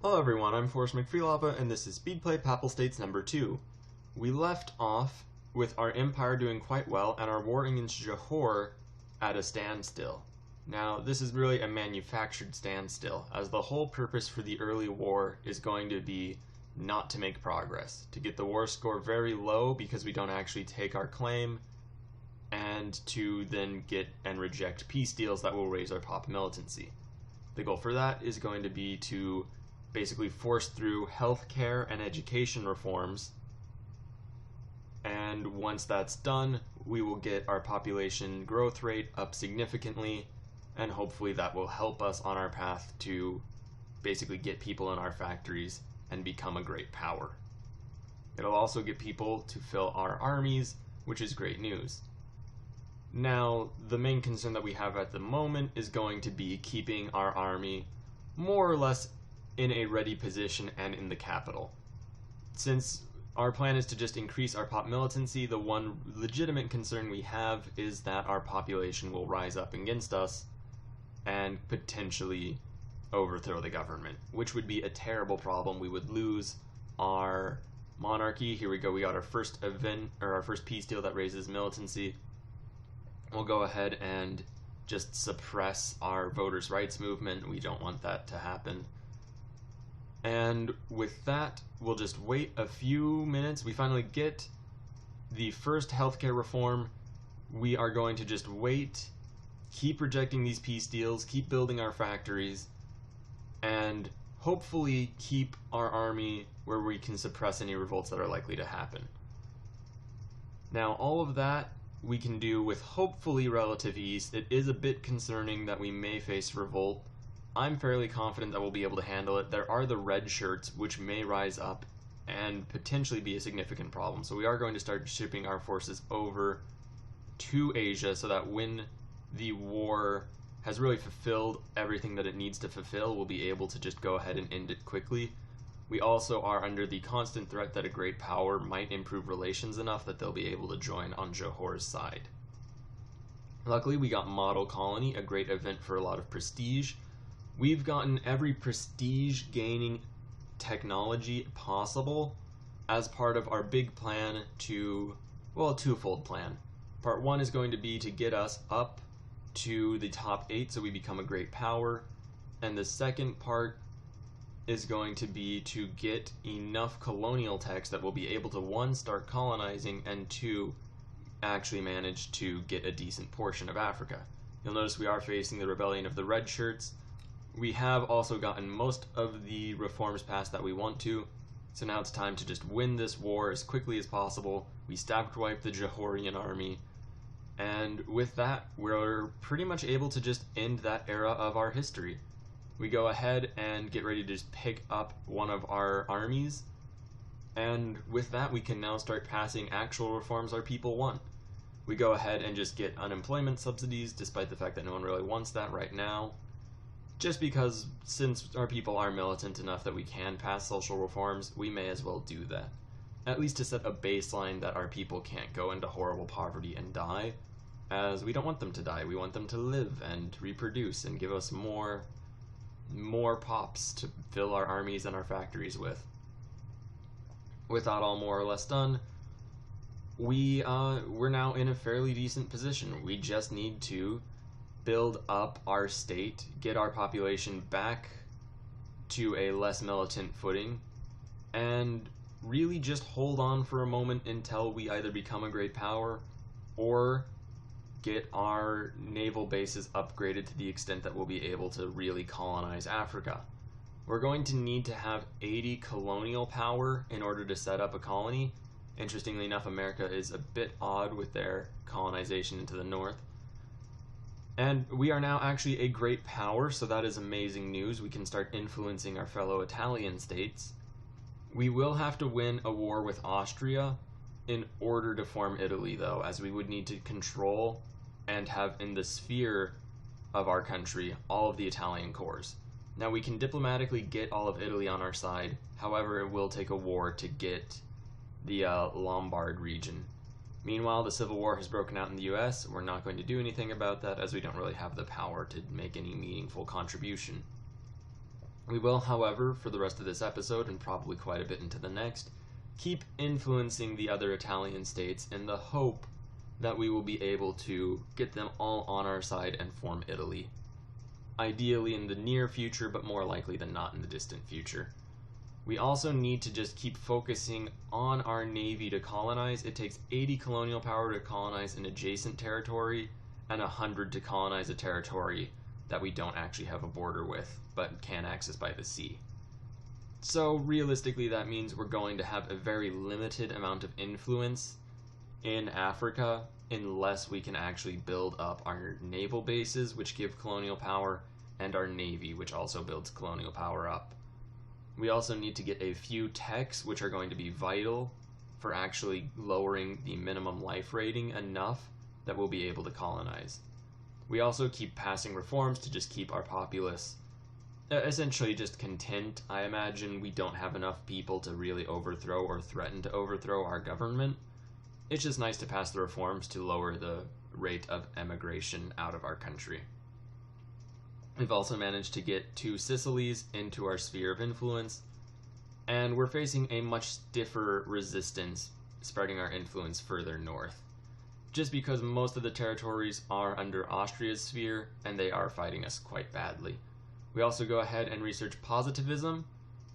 Hello everyone, I'm Forrest McFreelapa, and this is Speedplay Papal States number 2. We left off with our empire doing quite well and our war against Johor at a standstill. Now, this is really a manufactured standstill, as the whole purpose for the early war is going to be not to make progress, to get the war score very low because we don't actually take our claim, and to then get and reject peace deals that will raise our pop militancy. The goal for that is going to be to basically force through healthcare and education reforms, and once that's done, we will get our population growth rate up significantly, and hopefully that will help us on our path to basically get people in our factories and become a great power. It'll also get people to fill our armies, which is great news. Now, the main concern that we have at the moment is going to be keeping our army more or less in a ready position and in the capital. Since our plan is to just increase our pop militancy, the one legitimate concern we have is that our population will rise up against us and potentially overthrow the government, which would be a terrible problem. We would lose our monarchy. Here we go, we got our first event, or our first peace deal that raises militancy. We'll go ahead and just suppress our voters' rights movement. We don't want that to happen. And with that, we'll just wait a few minutes. We finally get the first healthcare reform. We are going to just wait, keep rejecting these peace deals, keep building our factories, and hopefully keep our army where we can suppress any revolts that are likely to happen. Now, all of that we can do with hopefully relative ease. It is a bit concerning that we may face revolt. I'm fairly confident that we'll be able to handle it. There are the red shirts, which may rise up and potentially be a significant problem. So we are going to start shipping our forces over to Asia so that when the war has really fulfilled everything that it needs to fulfill, we'll be able to just go ahead and end it quickly. We also are under the constant threat that a great power might improve relations enough that they'll be able to join on Johor's side. Luckily, we got Model Colony, a great event for a lot of prestige. We've gotten every prestige gaining technology possible as part of our big plan to, well, a twofold plan. Part one is going to be to get us up to the top 8 so we become a great power, and the second part is going to be to get enough colonial techs that we'll be able to, 1, start colonizing, and 2, actually manage to get a decent portion of Africa. You'll notice we are facing the rebellion of the red shirts. We have also gotten most of the reforms passed that we want to, so now it's time to just win this war as quickly as possible. We stack wipe the Johorian army, and with that, we're pretty much able to just end that era of our history. We go ahead and get ready to just pick up one of our armies, and with that we can now start passing actual reforms our people want. We go ahead and just get unemployment subsidies, despite the fact that no one really wants that right now, just because since our people are militant enough that we can pass social reforms, we may as well do that. At least to set a baseline that our people can't go into horrible poverty and die, as we don't want them to die. We want them to live and reproduce and give us more pops to fill our armies and our factories with. With that all more or less done, we're now in a fairly decent position. We just need to build up our state, get our population back to a less militant footing, and really just hold on for a moment until we either become a great power or get our naval bases upgraded to the extent that we'll be able to really colonize Africa. We're going to need to have 80 colonial power in order to set up a colony. Interestingly enough, America is a bit odd with their colonization into the north. And we are now actually a great power, so that is amazing news. We can start influencing our fellow Italian states. We will have to win a war with Austria in order to form Italy, though, as we would need to control and have in the sphere of our country all of the Italian cores. Now, we can diplomatically get all of Italy on our side, however, it will take a war to get the Lombard region. Meanwhile, the Civil War has broken out in the US. We're not going to do anything about that, as we don't really have the power to make any meaningful contribution. We will, however, for the rest of this episode, and probably quite a bit into the next, keep influencing the other Italian states in the hope that we will be able to get them all on our side and form Italy. Ideally in the near future, but more likely than not in the distant future. We also need to just keep focusing on our navy to colonize. It takes 80 colonial power to colonize an adjacent territory, and 100 to colonize a territory that we don't actually have a border with, but can access by the sea. So realistically, that means we're going to have a very limited amount of influence in Africa unless we can actually build up our naval bases, which give colonial power, and our navy, which also builds colonial power up. We also need to get a few techs, which are going to be vital for actually lowering the minimum life rating enough that we'll be able to colonize. We also keep passing reforms to just keep our populace essentially just content. I imagine we don't have enough people to really overthrow or threaten to overthrow our government. It's just nice to pass the reforms to lower the rate of emigration out of our country. We've also managed to get 2 Sicilies into our sphere of influence, and we're facing a much stiffer resistance spreading our influence further north, just because most of the territories are under Austria's sphere and they are fighting us quite badly. We also go ahead and research positivism.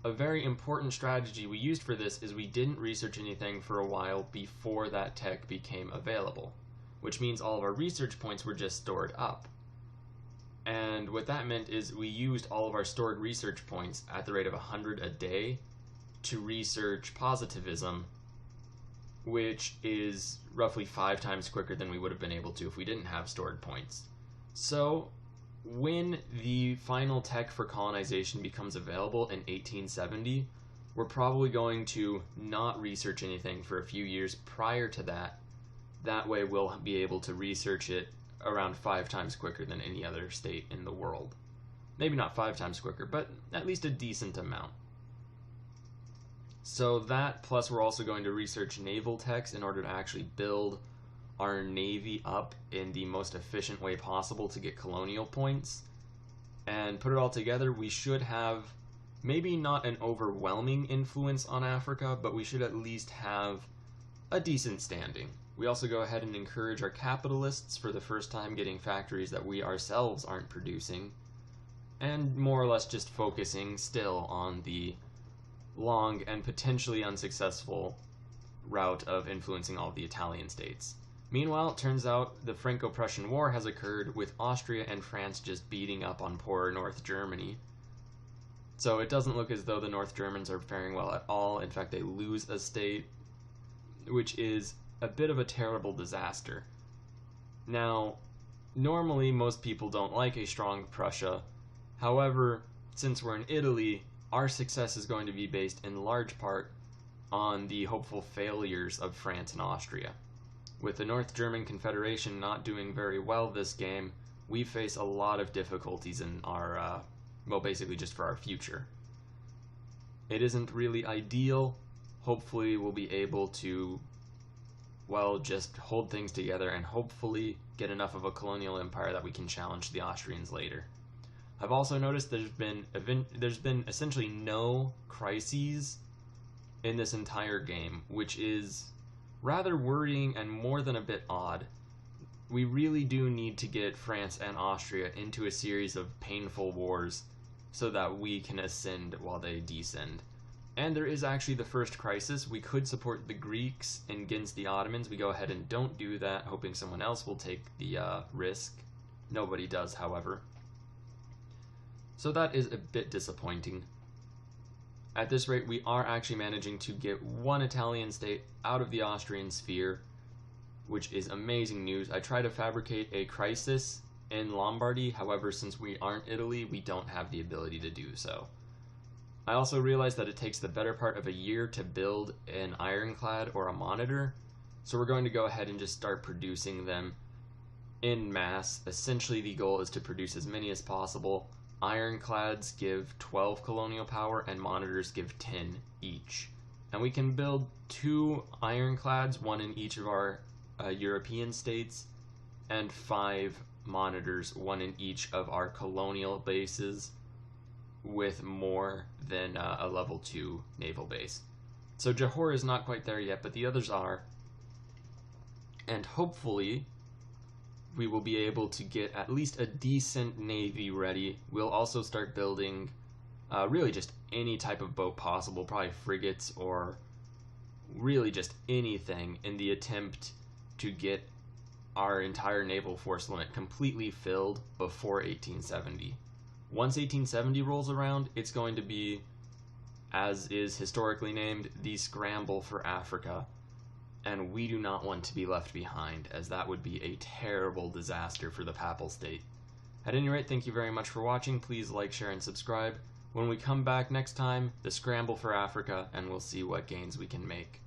A very important strategy we used for this is we didn't research anything for a while before that tech became available, which means all of our research points were just stored up. And what that meant is we used all of our stored research points at the rate of 100 a day to research positivism, which is roughly 5 times quicker than we would have been able to if we didn't have stored points. So when the final tech for colonization becomes available in 1870, we're probably going to not research anything for a few years prior to that. That way we'll be able to research it around 5 times quicker than any other state in the world. Maybe not 5 times quicker, but at least a decent amount. So that, plus we're also going to research naval techs in order to actually build our navy up in the most efficient way possible to get colonial points. And put it all together, we should have maybe not an overwhelming influence on Africa, but we should at least have a decent standing. We also go ahead and encourage our capitalists for the first time getting factories that we ourselves aren't producing, and more or less just focusing still on the long and potentially unsuccessful route of influencing all of the Italian states. Meanwhile, it turns out the Franco-Prussian War has occurred with Austria and France just beating up on poor North Germany. So it doesn't look as though the North Germans are faring well at all. In fact, they lose a state, which is a bit of a terrible disaster. Now, normally most people don't like a strong Prussia. However, since we're in Italy, our success is going to be based in large part on the hopeful failures of France and Austria. With the North German Confederation not doing very well this game, we face a lot of difficulties in our, well, basically just for our future. It isn't really ideal. Hopefully we'll be able to, well, just hold things together and hopefully get enough of a colonial empire that we can challenge the Austrians later. I've also noticed there's been essentially no crises in this entire game, which is rather worrying and more than a bit odd. We really do need to get France and Austria into a series of painful wars so that we can ascend while they descend. And there is actually the first crisis. We could support the Greeks against the Ottomans. We go ahead and don't do that, hoping someone else will take the risk. Nobody does, however. So that is a bit disappointing. At this rate, we are actually managing to get one Italian state out of the Austrian sphere, which is amazing news. I tried to fabricate a crisis in Lombardy, however, since we aren't Italy, we don't have the ability to do so. I also realized that it takes the better part of a year to build an ironclad or a monitor, so we're going to go ahead and just start producing them en masse. Essentially, the goal is to produce as many as possible. Ironclads give 12 colonial power and monitors give 10 each. And we can build 2 ironclads, one in each of our European states, and 5 monitors, one in each of our colonial bases. with more than a level 2 naval base. So Johor is not quite there yet, but the others are. And hopefully we will be able to get at least a decent navy ready. We'll also start building really just any type of boat possible, probably frigates or really just anything, in the attempt to get our entire naval force limit completely filled before 1870. Once 1870 rolls around, it's going to be, as is historically named, the scramble for Africa. And we do not want to be left behind, as that would be a terrible disaster for the Papal State. At any rate, thank you very much for watching. Please like, share, and subscribe. When we come back next time, the scramble for Africa, and we'll see what gains we can make.